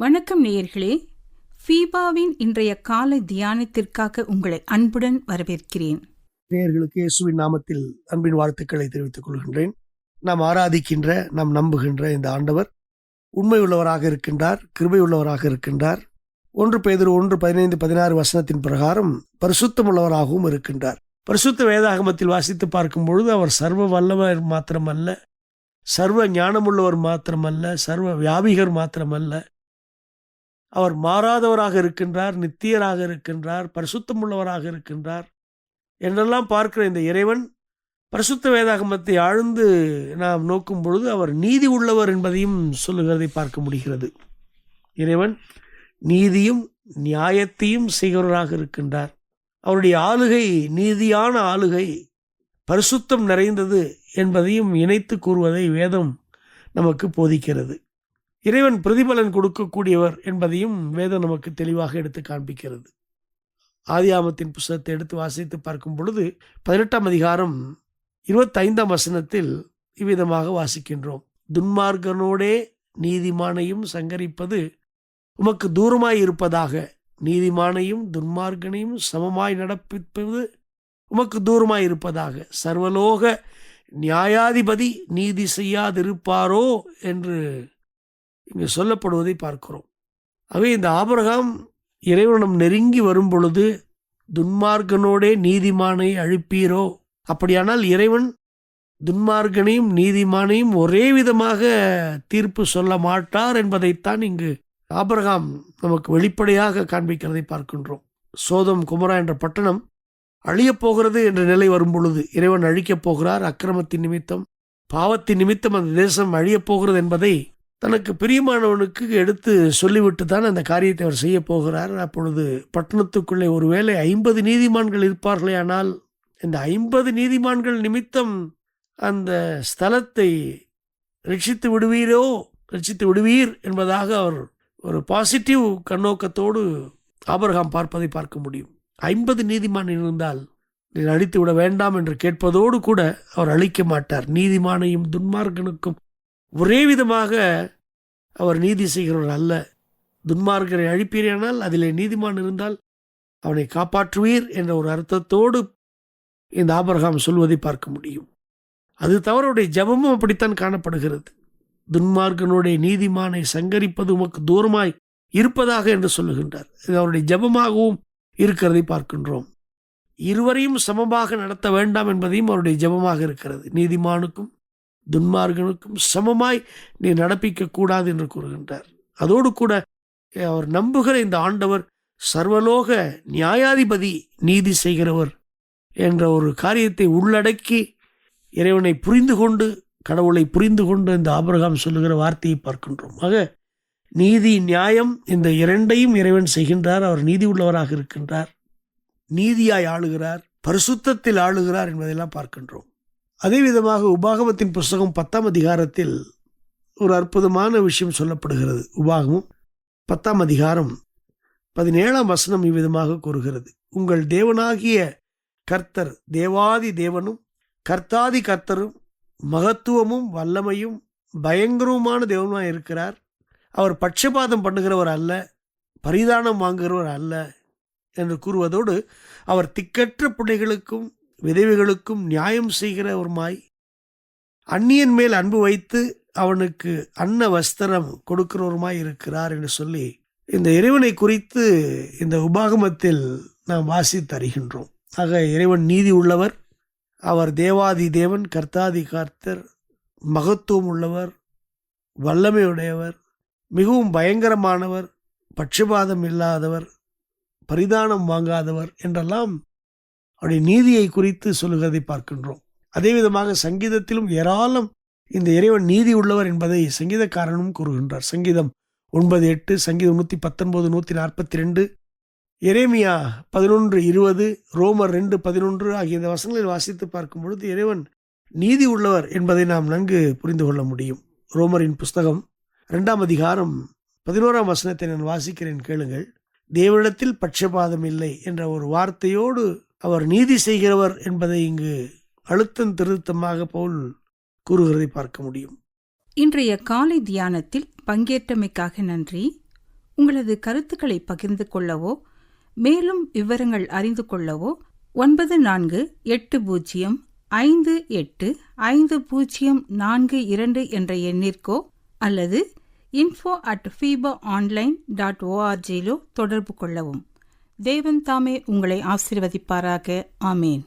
வணக்கம் நேயர்களே, ஃபீபாவின் இன்றைய காலை தியானத்திற்காக உங்களை அன்புடன் வரவேற்கிறேன். நேயர்களுக்கு இயேசுவின் நாமத்தில் அன்பின் வாழ்த்துக்களை தெரிவித்துக் கொள்கின்றேன். நாம் ஆராதிக்கின்ற, நாம் நம்புகின்ற இந்த ஆண்டவர் உண்மை உள்ளவராக இருக்கின்றார், கிருபை உள்ளவராக இருக்கின்றார். 1 பேதுரு 1:15-16 வசனத்தின் பிரகாரம் பரிசுத்தம் உள்ளவராகவும் இருக்கின்றார். பரிசுத்த வேதாகமத்தில் வாசித்து பார்க்கும் பொழுது அவர் சர்வ வல்லவர் மாத்திரமல்ல, சர்வ ஞானமுள்ளவர் மாத்திரமல்ல, சர்வ வியாபிகர் மாத்திரமல்ல, அவர் மாறாதவராக இருக்கின்றார், நித்தியராக இருக்கின்றார், பரிசுத்தம் உள்ளவராக இருக்கின்றார் என்றெல்லாம் பார்க்கிற இந்த இறைவன் பரிசுத்த வேதாகமத்தை ஆழ்ந்து நாம் நோக்கும் பொழுது அவர் நீதி உள்ளவர் என்பதையும் சொல்லுகிறதை பார்க்க முடிகிறது. இறைவன் நீதியும் நியாயத்தையும் செய்கிறவராக இருக்கின்றார். அவருடைய ஆளுகை நீதியான ஆளுகை, பரிசுத்தம் நிறைந்தது என்பதையும் இணைத்து கூறுவதை வேதம் நமக்கு போதிக்கிறது. இறைவன் பிரதிபலன் கொடுக்கக்கூடியவர் என்பதையும் வேதம் நமக்கு தெளிவாக எடுத்து காண்பிக்கிறது. ஆதியாகமத்தின் புத்தகத்தை எடுத்து வாசித்து பார்க்கும் பொழுது 18ஆம் அதிகாரம் 25ஆம் வசனத்தில் இவ்விதமாக வாசிக்கின்றோம். துன்மார்க்கனோடே நீதிமானையும் சங்கரிப்பது உமக்கு தூரமாய் இருப்பதாக, நீதிமானையும் துன்மார்க்கனையும் சமமாய் நடப்பிப்பது உமக்கு தூரமாய் இருப்பதாக, சர்வலோக நியாயாதிபதி நீதி செய்யாதிருப்பாரோ என்று இங்கு சொல்லப்படுவதை பார்க்கிறோம். ஆகவே இந்த ஆபிரகாம் இறைவனம் நெருங்கி வரும் பொழுது துன்மார்க்கனோடே நீதிமானை அழிப்பீரோ, அப்படியானால் இறைவன் துன்மார்க்கனையும் நீதிமானையும் ஒரே விதமாக தீர்ப்பு சொல்ல மாட்டார் என்பதைத்தான் இங்கு ஆபிரகாம் நமக்கு வெளிப்படையாக காண்பிக்கிறதை பார்க்கின்றோம். சோதம் குமரா என்ற பட்டணம் அழியப் போகிறது என்ற நிலை வரும் பொழுது இறைவன் அழிக்கப் போகிறார். அக்கிரமத்தின் நிமித்தம், பாவத்தின் நிமித்தம் அந்த தேசம் அழியப் போகிறது என்பதை தனக்கு பிரியமானவனுக்கு எடுத்து சொல்லிவிட்டு தான் அந்த காரியத்தை அவர் செய்ய போகிறார். அப்பொழுது பட்டணத்துக்குள்ளே ஒருவேளை 50 நீதிமான்கள் இருப்பார்களே, ஆனால் இந்த 50 நீதிமான்கள் நிமித்தம் அந்த ஸ்தலத்தை ரட்சித்து விடுவீர் என்பதாக அவர் ஒரு பாசிட்டிவ் கண்ணோக்கத்தோடு ஆபிரகாம் பார்ப்பதை பார்க்க முடியும். 50 நீதிமான் இருந்தால் நீ அழித்து விட வேண்டாம் என்று கேட்பதோடு கூட அவர் அழிக்க மாட்டார். நீதிமானையும் துன்மார்க்கனுக்கும் ஒரே விதமாக அவர் நீதி செய்கிறவர் அல்ல. துன்மார்க்கரை அழிப்பீரானால் அதிலே நீதிமான் இருந்தால் அவனை காப்பாற்றுவீர் என்ற ஒரு அர்த்தத்தோடு இந்த ஆபிரகாம் சொல்வதை பார்க்க முடியும். அது தவறுடைய ஜபமும் அப்படித்தான் காணப்படுகிறது. துன்மார்க்கனுடைய நீதிமானை சங்கரிப்பது உமக்கு தூரமாய் இருப்பதாக என்று சொல்லுகின்றார். இது அவருடைய ஜபமாகவும் இருக்கிறதை பார்க்கின்றோம். இருவரையும் சமமாக நடத்த வேண்டாம் என்பதையும் அவருடைய ஜபமாக இருக்கிறது. நீதிமானுக்கும் துன்மார்க்கனுக்கும் சமமாய் நீ நடப்பிக்க கூடாது என்று கூறுகின்றார். அதோடு கூட அவர் நம்புகிற இந்த ஆண்டவர் சர்வலோக நியாயாதிபதி, நீதி செய்கிறவர் என்ற ஒரு காரியத்தை உள்ளடக்கி இறைவனை புரிந்து கொண்டு, கடவுளை புரிந்து கொண்டு இந்த ஆபிரகாம் சொல்லுகிற வார்த்தையை பார்க்கின்றோம். ஆக நீதி நியாயம் இந்த இரண்டையும் இறைவன் செய்கின்றார். அவர் நீதி உள்ளவராக இருக்கின்றார், நீதியாய் ஆளுகிறார், பரிசுத்தத்தில் ஆளுகிறார் என்பதெல்லாம் பார்க்கின்றோம். அதே விதமாக உபாகமத்தின் புஸ்தகம் 10ஆம் அதிகாரத்தில் ஒரு அற்புதமான விஷயம் சொல்லப்படுகிறது. உபாகமும் 10ஆம் அதிகாரம் 17ஆம் வசனம் இவ்விதமாக கூறுகிறது. உங்கள் தேவனாகிய கர்த்தர் தேவாதி தேவனும் கர்த்தாதி கர்த்தரும் மகத்துவமும் வல்லமையும் பயங்கரவுமான தேவனுமாய் இருக்கிறார். அவர் பட்சபாதம் பண்ணுகிறவர் அல்ல, பரிதானம் வாங்குகிறவர் அல்ல என்று கூறுவதோடு அவர் திக்கற்ற பிள்ளைகளுக்கும் விதவைகளுக்கும் நியாயம் செய்கிறவருமாய், அந்நியன் மேல் அன்பு வைத்து அவனுக்கு அன்ன வஸ்திரம் கொடுக்கிறவருமாய் இருக்கிறார் என்று சொல்லி இந்த இறைவனை குறித்து இந்த உபாகமத்தில் நாம் வாசித்து அறிகின்றோம். ஆக இறைவன் நீதி உள்ளவர், அவர் தேவாதி தேவன், கர்த்தாதி கர்த்தர், மகத்துவம் உள்ளவர், வல்லமையுடையவர், மிகவும் பயங்கரமானவர், பட்சபாதம் இல்லாதவர், பரிதானம் வாங்காதவர் என்றெல்லாம் அவருடைய நீதியை குறித்து சொல்லுகிறதை பார்க்கின்றோம். அதே விதமாக சங்கீதத்திலும் ஏராளம் இந்த இறைவன் நீதி உள்ளவர் என்பதை சங்கீதக்காரனும் கூறுகின்றார். சங்கீதம் 9:8, சங்கீதம் 119, 142, எரேமியா 11:20, ரோமர் 2:11 ஆகிய இந்த வசனங்களில் வாசித்து பார்க்கும் பொழுது இறைவன் நீதி உள்ளவர் என்பதை நாம் நன்கு புரிந்து கொள்ள முடியும். ரோமரின் புஸ்தகம் 2ஆம் அதிகாரம் 11ஆம் வசனத்தை நான் வாசிக்கிறேன், கேளுங்கள். தேவனிடத்தில் பட்சபாதம் இல்லை என்ற ஒரு வார்த்தையோடு அவர் நீதி செய்கிறவர் என்பதை இங்கு அழுத்தம் திருத்தமாக பவுல் கூறுகிறதை பார்க்க முடியும். இன்றைய காலை தியானத்தில் பங்கேற்றமைக்காக நன்றி. உங்களது கருத்துக்களை பகிர்ந்து கொள்ளவோ மேலும் விவரங்கள் அறிந்து கொள்ளவோ 9458585042 என்ற எண்ணிற்கோ அல்லது info@fibaonline.org தொடர்பு கொள்ளவும். தேவன் தாமே உங்களை ஆசீர்வதிப்பாராக. ஆமேன்.